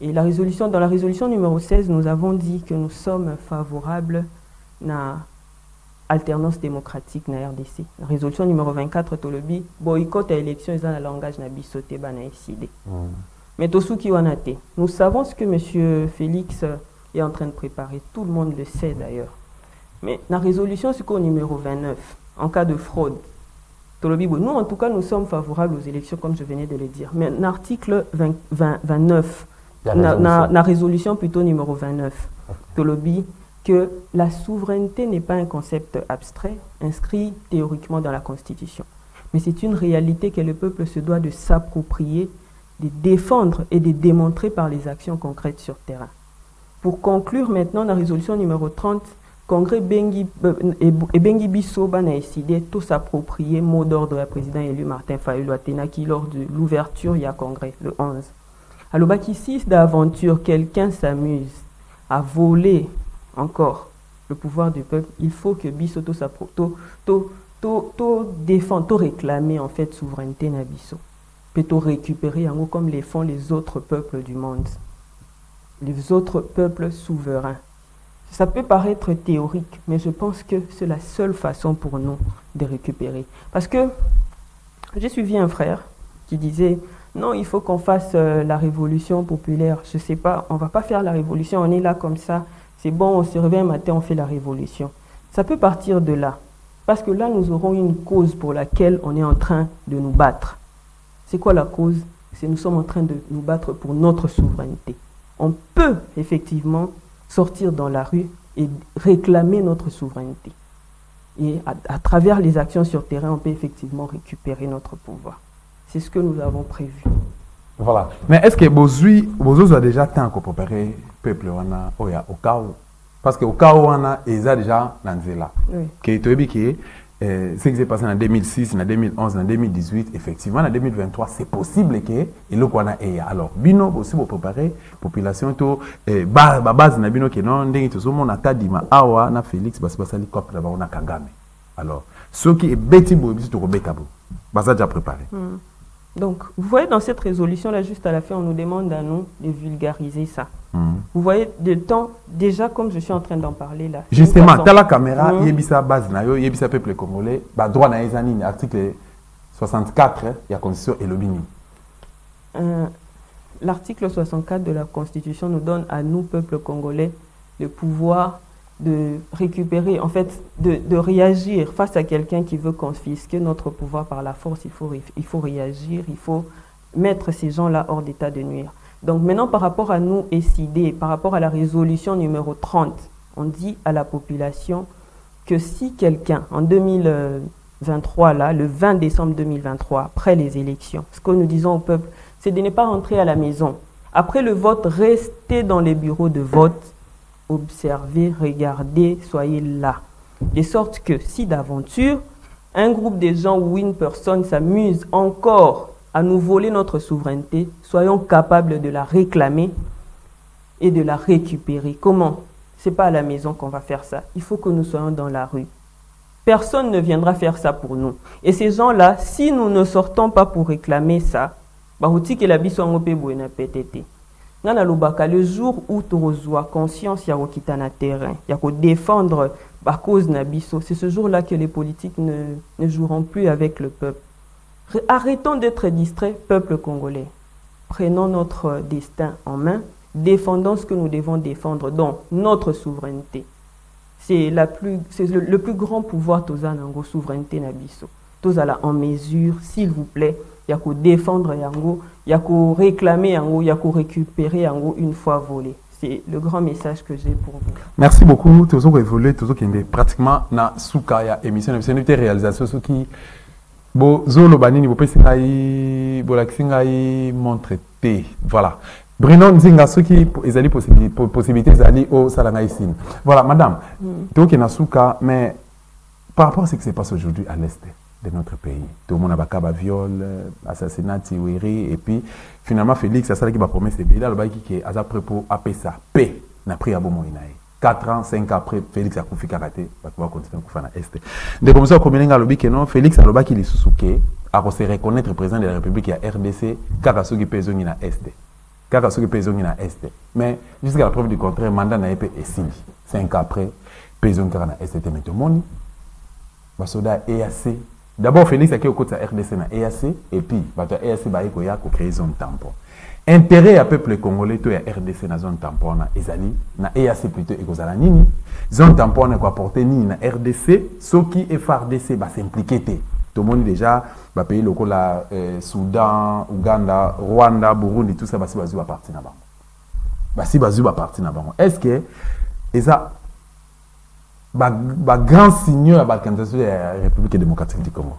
Et dans la résolution numéro 16, nous avons dit que nous sommes favorables à l'alternance démocratique dans la RDC. La résolution numéro 24, Tolobi, boycott à l'élection, dans le langage n'a bisoté, n'a décidé. Mais nous savons ce que M. Félix est en train de préparer. Tout le monde le sait d'ailleurs. Mais la résolution, c'est qu'au numéro 29, en cas de fraude, nous, en tout cas, nous sommes favorables aux élections, comme je venais de le dire. Mais l'article 29, la résolution plutôt numéro 29, Tolobi, que la souveraineté n'est pas un concept abstrait, inscrit théoriquement dans la Constitution. Mais c'est une réalité que le peuple se doit de s'approprier, de défendre et de démontrer par les actions concrètes sur terrain. Pour conclure maintenant, la résolution numéro 30, Congrès Bengi Bisso a décidé de s'approprier mot d'ordre du président élu Martin Fayulu Atenaki lors de l'ouverture il y a congrès le 11. Alors qu'ici d'aventure quelqu'un s'amuse à voler encore le pouvoir du peuple, il faut que Bisso défendre, réclamer en fait souveraineté na Bisso, peut récupérer en comme les font les autres peuples du monde, les autres peuples souverains. Ça peut paraître théorique, mais je pense que c'est la seule façon pour nous de récupérer. Parce que j'ai suivi un frère qui disait, non, il faut qu'on fasse la révolution populaire. Je ne sais pas, on ne va pas faire la révolution, on est là comme ça. C'est bon, on se réveille un matin, on fait la révolution. Ça peut partir de là. Parce que là, nous aurons une cause pour laquelle on est en train de nous battre. C'est quoi la cause? C'est nous sommes en train de nous battre pour notre souveraineté. On peut effectivement sortir dans la rue et réclamer notre souveraineté. Et à travers les actions sur terrain, on peut effectivement récupérer notre pouvoir. C'est ce que nous avons prévu. Voilà. Mais est-ce que Bozo a déjà tant qu'on préparer le peuple au cas où? Parce qu'au cas où on a déjà Nanzela. Oui. Ce qui s'est passé en 2006, en 2011, en 2018, effectivement, en 2023, c'est possible que le Kwana ait. Alors, bino aussi pour préparer la population, base na bino que non, ndenge tout monde a tadima awa na Félix basali cop d'abord na Kagame. Alors, ce qui est bêti pour biso to betabo. Basa déjà préparé. Donc, vous voyez dans cette résolution-là, juste à la fin, on nous demande à nous de vulgariser ça. Vous voyez, de temps, déjà comme je suis en train d'en parler là. Justement, dans la caméra, il y a base, il y a peuple congolais, droit na ezani, article 64, il y a constitution et l'obini. L'article 64 de la Constitution nous donne à nous, peuple congolais, le pouvoir de récupérer, en fait, de réagir face à quelqu'un qui veut confisquer notre pouvoir par la force. Il faut réagir, il faut mettre ces gens-là hors d'état de nuire. Donc maintenant, par rapport à nous, SID, par rapport à la résolution numéro 30, on dit à la population que si quelqu'un, en 2023, là, le 20 décembre 2023, après les élections, ce que nous disons au peuple, c'est de ne pas rentrer à la maison. Après le vote, restez dans les bureaux de vote, observez, regardez, soyez là. De sorte que si d'aventure, un groupe de gens ou une personne s'amuse encore à nous voler notre souveraineté, soyons capables de la réclamer et de la récupérer. Comment? Ce n'est pas à la maison qu'on va faire ça. Il faut que nous soyons dans la rue. Personne ne viendra faire ça pour nous. Et ces gens-là, si nous ne sortons pas pour réclamer ça, le jour où tu reçois conscience, il y a un terrain, il y a défendre la cause Nabiso, c'est ce jour-là que les politiques ne joueront plus avec le peuple. Arrêtons d'être distraits, peuple congolais. Prenons notre destin en main, défendons ce que nous devons défendre, donc notre souveraineté. C'est le plus grand pouvoir Tozanango, souveraineté Nabiso. Tozala en mesure, s'il vous plaît, il y a qu'à défendre Yango, il y a qu'à réclamer Yango, il y a qu'à récupérer Yango une fois volé. C'est le grand message que j'ai pour vous. Merci beaucoup. Tous ceux qui évoluent, tous ceux qui sont pratiquement dans Soukaya émission, c'est une réalisation ceux qui Zolo Banini, vous pouvez montre T. Voilà. Bruno Nzinga, ceux qui ont possibilité d'aller au Salangaïsine. Voilà, madame, tout qui est dans Souka, mais par rapport à ce qui se passe aujourd'hui à l'est de notre pays, tout le monde a un viol, assassinat, tiwiri, et puis finalement Félix, c'est ça qui va promettre ce pays-là, le bail qui est à propos appeler ça paix, n'a pris à bon moment. 4 ans, 5 ans après, Félix a confié karaté, va pouvoir continuer à faire l'est. De comme ça, comme il y a le que non, Félix a le bail qui est sous-souké, à se reconnaître président de la République à RDC, car à ceux qui pèsent dans l'est. Car à ceux qui pèsent dans l'est. Mais jusqu'à la preuve du contraire, mandat n'a pas été 5 ans après, pèsent dans l'est. Mais tout le monde, Basoda EAC. D'abord, Félix a été au côté de la RDC na EAC, et puis, EAC va créer zone tampon. Intérêt à peuple congolais, tout est RDC na zone tampon, na Ezali, na EAC plutôt, et Kozala Nini. Zone tampon n'a pas apporté ni na RDC, ce qui est FARDC va s'impliquer. Tout le monde déjà, va payer le la Soudan, Ouganda, Rwanda, Burundi, tout ça, va partir là-bas. Va partir là-bas. Est-ce que, et ça, grand signaux à la candidature de la République démocratique du Congo.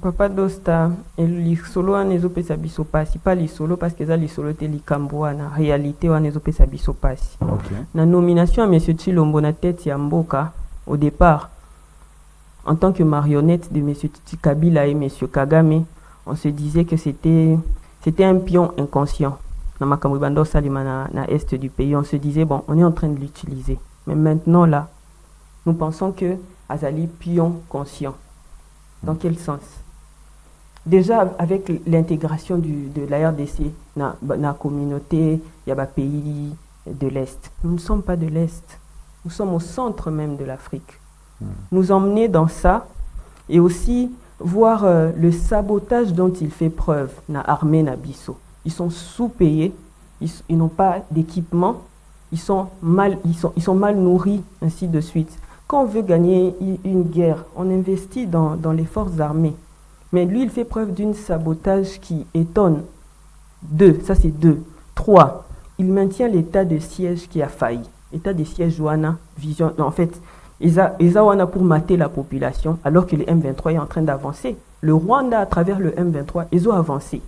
Papa Dosta, les solo en ezope sabiso pasi, pas les solo parce que les solo te likambo na réalité en ezope sabiso pasi. La nomination à M. Tshilombo na tête ya mboka au départ, en tant que marionnette de M. Kabila et M. Kagame, on se disait que c'était un pion inconscient. Dans ma kamibando salima na est du pays, on se disait bon, on est en train de l'utiliser. Mais maintenant, là, nous pensons que Azali pion conscient. Dans quel sens? Déjà, avec l'intégration de la RDC dans la communauté, il y a des pays de l'Est. Nous ne sommes pas de l'Est. Nous sommes au centre même de l'Afrique. Nous emmener dans ça et aussi voir le sabotage dont il fait preuve na armée na biso. Ils sont sous-payés, ils n'ont pas d'équipement, ils sont mal nourris, ainsi de suite. Quand on veut gagner une guerre, on investit dans les forces armées. Mais lui, il fait preuve d'un sabotage qui étonne. 2, ça c'est 2. 3, il maintient l'état de siège qui a failli. État de siège Johanna, vision. Non, en fait, ils ont pour mater la population alors que le M23 est en train d'avancer. Le Rwanda, à travers le M23, ils ont avancé.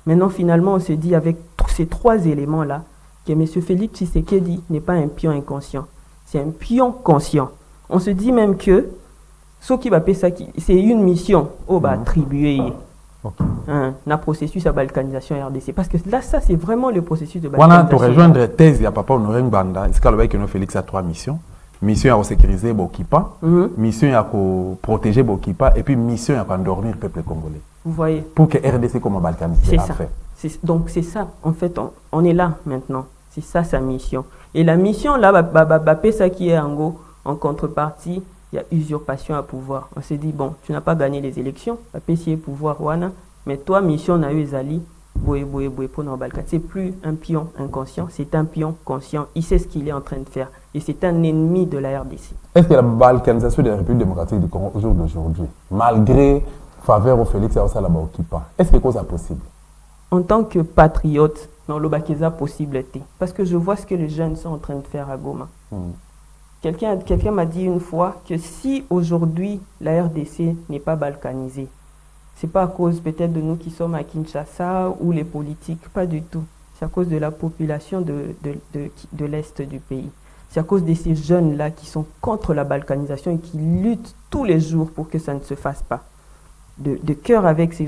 Maintenant, finalement, on se dit avec ces 3 éléments-là que M. Félix Tshisekedi n'est pas un pion inconscient. C'est un pion conscient. On se dit même que ce qui va payer ça, c'est une mission au attribuer. Un processus à balkanisation RDC. Parce que là, ça, c'est vraiment le processus de balkanisation. Pour rejoindre thèse, il y a papa Honoré Mbanda. Est-ce que Félix a 3 missions? Mission à sécuriser Bokipa, mission à protéger Bokipa, et puis mission à endormir le peuple congolais. Vous voyez? Pour que RDC comme balkanisé a fait. Donc c'est ça, en fait, on est là maintenant. C'est ça sa mission. Et la mission, là, ça qui est en contrepartie, il y a usurpation à pouvoir. On s'est dit, bon, tu n'as pas gagné les élections, c'est pouvoir, wana, mais toi, mission n'a eu Zali, c'est plus un pion inconscient, c'est un pion conscient. Il sait ce qu'il est en train de faire. Et c'est un ennemi de la RDC. Est-ce que la balkanisation de la République démocratique du Congo au jour d'aujourd'hui, malgré faveur au Félix Okipa, est-ce que c'est possible? En tant que patriote, non, le Bakeza possible. Parce que je vois ce que les jeunes sont en train de faire à Goma. Quelqu'un m'a dit une fois que si aujourd'hui la RDC n'est pas balkanisée, c'est pas à cause peut-être de nous qui sommes à Kinshasa ou les politiques, pas du tout. C'est à cause de la population de l'Est du pays. C'est à cause de ces jeunes-là qui sont contre la balkanisation et qui luttent tous les jours pour que ça ne se fasse pas. De cœur avec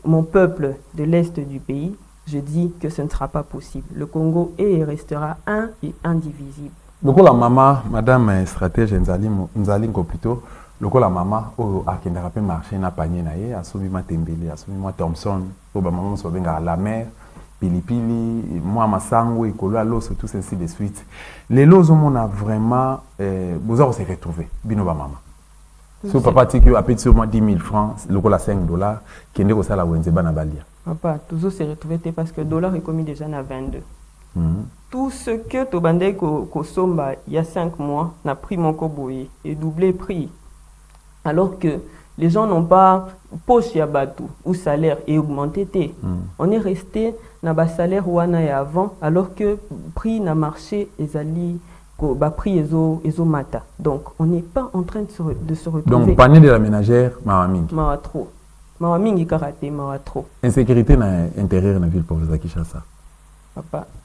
mon peuple de l'Est du pays, je dis que ce ne sera pas possible. Le Congo est et restera un et indivisible. Donc la maman, madame stratège Nzali plutôt, la maman a qui marché na panier na ye, a soumis ma Tembele, a soumis ma Thompson, au maman so benga la mer, pilipili, moi masango et kolo l'os tout ainsi de suite. Les lots on a vraiment besoin de se retrouver. Bino ba maman. Si papa dit que après sur moi 10 000 francs, le la 5 $, qui n'est que ça la wenzeba na balia. Papa, toujours se retrouver parce que le dollar est commis déjà à 22. Tout ce que Tobande Kosomba il y a 5 mois n'a pris mon koboye et doublé prix. Alors que les gens n'ont pas poche yabatu ou salaire et augmenté. On est resté dans le salaire wana et avant alors que prix n'a marché ezali prix ezo mata. Donc on n'est pas en train de se retrouver. Donc panier de la ménagère mawamingi. Mawa trop. Mawamingi karaté mawa trop. Insécurité dans l'intérieur de la ville pour vous Kinshasa.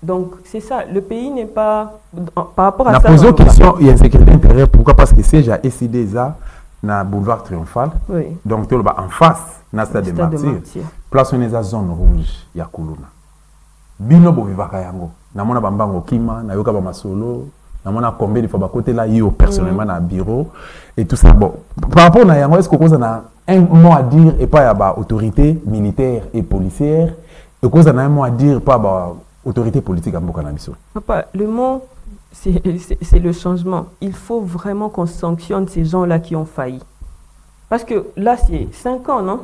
Donc c'est ça, le pays n'est pas par rapport à ça. La posé question, il y a une sécurité intérieure. Pourquoi? Parce que siège à SIDESA na boulevard Triomphal. Oui. Donc tu en face, na stade de Martyrs. Place on est à zone rouge, ya Kuluna. Bino bo vivaka yango. Na mona bambango kima, na yoka ba masolo, na mona combien de fois ba côté là yo personnellement na bureau et tout ça. Bon, par rapport à yango, est-ce que vous avez un mot à dire et pas à autorité militaire et policière et cause a un mot à dire pas à autorité politique à Mbokanabiso? Papa, le mot, c'est le changement. Il faut vraiment qu'on sanctionne ces gens-là qui ont failli. Parce que là, c'est 5 ans, non?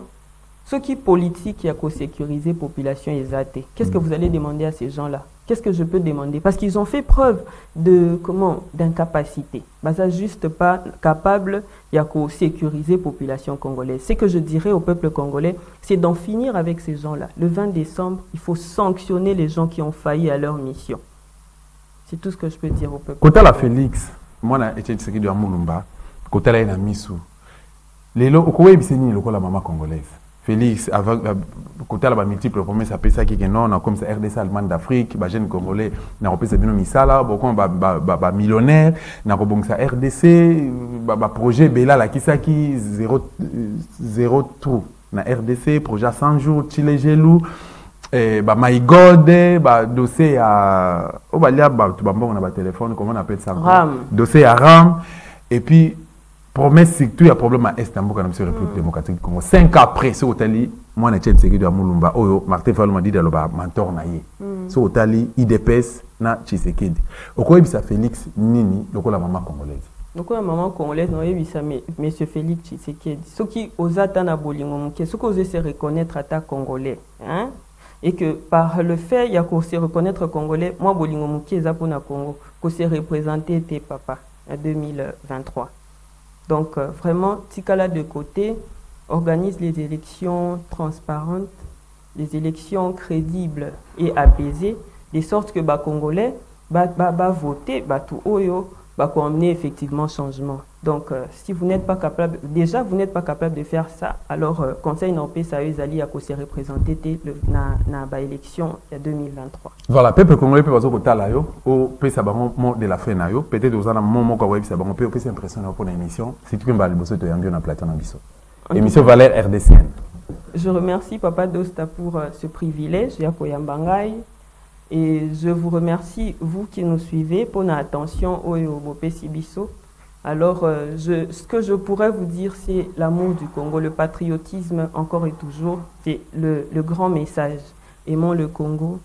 Ceux qui politiques qui ont sécurisé la population exatée, qu'est-ce que vous allez demander à ces gens-là? Qu'est-ce que je peux demander? Parce qu'ils ont fait preuve d'incapacité. Bah, ça juste pas capable de sécuriser la population congolaise. Ce que je dirais au peuple congolais, c'est d'en finir avec ces gens-là. Le 20 décembre, il faut sanctionner les gens qui ont failli à leur mission. C'est tout ce que je peux dire au peuple. Côté la Félix, moi, je suis Tshisekedi de Mulumba. Côté la Namisu. Les lots, au Ebiseni, la maman congolaise. Félix, avec côté la multiple promesses, ça peut ça qui est non, comme ça RDC Allemagne d'Afrique, bah jeune congolais, n'a pas besoin de misala, beaucoup bah millionnaire, n'a pas besoin ça RDC, bah projet Bella la qui ça qui zéro trou, na RDC projet 100 jours, Chile gelou, bah my God, bah dossier à, oh bah là bah tu on a bah téléphone, comment on appelle ça? RAM. Dossier à RAM, et puis promesse surtout il y a problème à Istanbul quand même sur la République démocratique du Congo. 5 ans après ce hôtel moi na Tshisekedi de Mulumba Martin Fayulu m'a dit de le mentor na yé. Ce hôtel IDPS na Tshisekedi. Okoyebisa Félix nini lokola maman congolaise. Lokola maman congolaise noyebisa monsieur Félix Tshisekedi. Ceux qui osent na bolingo muke, ceux qui osent se reconnaître à ta congolais, hein? Et que par le fait il y a qu'on se reconnaître congolais, moi bolingo muke eza pona Congo, qu'on se représenter tes papas en 2023. Donc vraiment tikala de côté, organise les élections transparentes, des élections crédibles et apaisées, de sorte que les Congolais va voter, tout oyo, va emmener effectivement changement. Donc, si vous n'êtes pas capable, déjà vous n'êtes pas capable de faire ça, alors Conseil n'empêche ça eux à se représenter dans l'élection de 2023. Voilà, peuple congolais peut passer au talayo, au peut savoir mot de la fin nayo, peut-être aux ans moment quoi web savoir peut s'impressionner pour l'émission. Si tu peux me parler de ça, tu es en na plateau na biso. Émission Valère RDCN. Je remercie Papa Dosta pour ce privilège, Yakoyambangai, et je vous remercie, vous qui nous suivez, pour notre attention au Bopé Sibiso. Alors, ce que je pourrais vous dire, c'est l'amour du Congo, le patriotisme, encore et toujours, c'est le grand message. Aimons le Congo,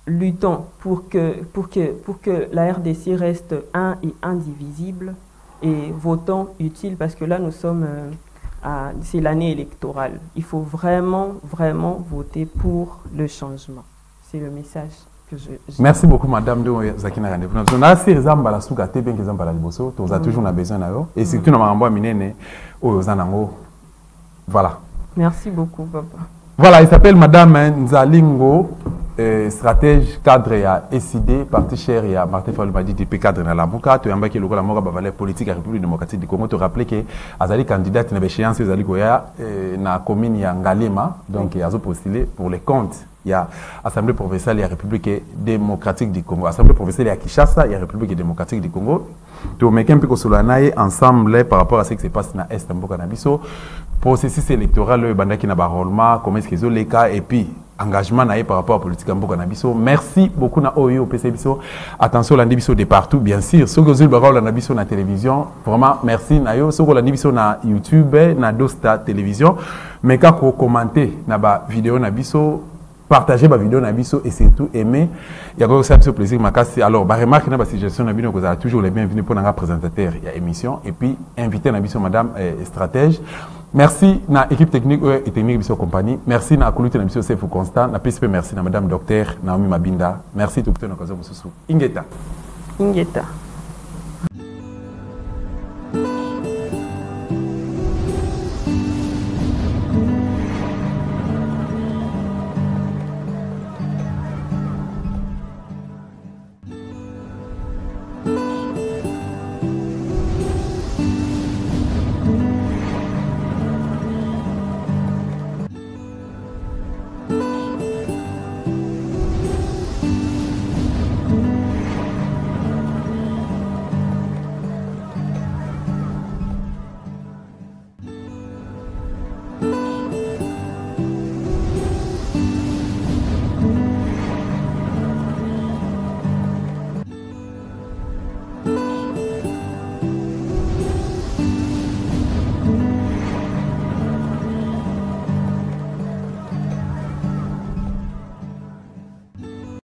luttons pour que la RDC reste un et indivisible, et votons utile, parce que là, nous sommes... c'est l'année électorale. Il faut vraiment, vraiment voter pour le changement. C'est le message que je... Merci beaucoup, Madame de Zakina Randevou. On a assez d'exemples à la souka, bien qu'ils ont bosso. On a toujours besoin d'eux. Et surtout, on a un bon miné aux Zanango. Voilà. Merci beaucoup, papa. Voilà, il s'appelle Madame Nzalingo, stratège cadre et SID, parti cher et Martin Fayulu m'a dit DP cadre dans la Mouka, tu as embarqué le Moka Bavalère politique à la République démocratique du Congo. Tu rappelles que Azali candidate n'a pas échéance Azali Goya na commune ya Ngalema, donc il a postulé pour les comptes. Il y a Assemblée provinciale, il y a République démocratique du Congo. Assemblée provinciale, il y a Kinshasa, il y a République démocratique du Congo. Tu mets un peu ensemble par rapport à ce qui se passe dans l'Est de Nabiso. Processus électoral, le bandaki na barolma, comment est-ce qu'ils ont les cas, et puis engagement par rapport à la politique en Nabiso. Merci beaucoup na OYO PC Biso. Attention la Nabiso de partout, bien sûr. Ceux qui ont le la Nabiso na télévision, vraiment merci Nayo. Ceux qui ont la Nabiso na YouTube, na Dosta télévision. Mais quand vous commentez na ba vidéo Nabiso, partagez ma vidéo Nabiso et surtout aimer. Il y a aussi un plaisir makasi. Alors, bah remarque na ba suggestion Nabiso que vous avez toujours les bienvenus pour un présentateur, il y a émission et puis inviter Nabiso madame stratège. Merci na équipe technique et technique Biso compagnie. Merci na Koulouté Nabiso Sefou Constant. Na PSP merci na madame docteur Naomi Mabinda. Merci tout le monde. Ingeta. Ingeta.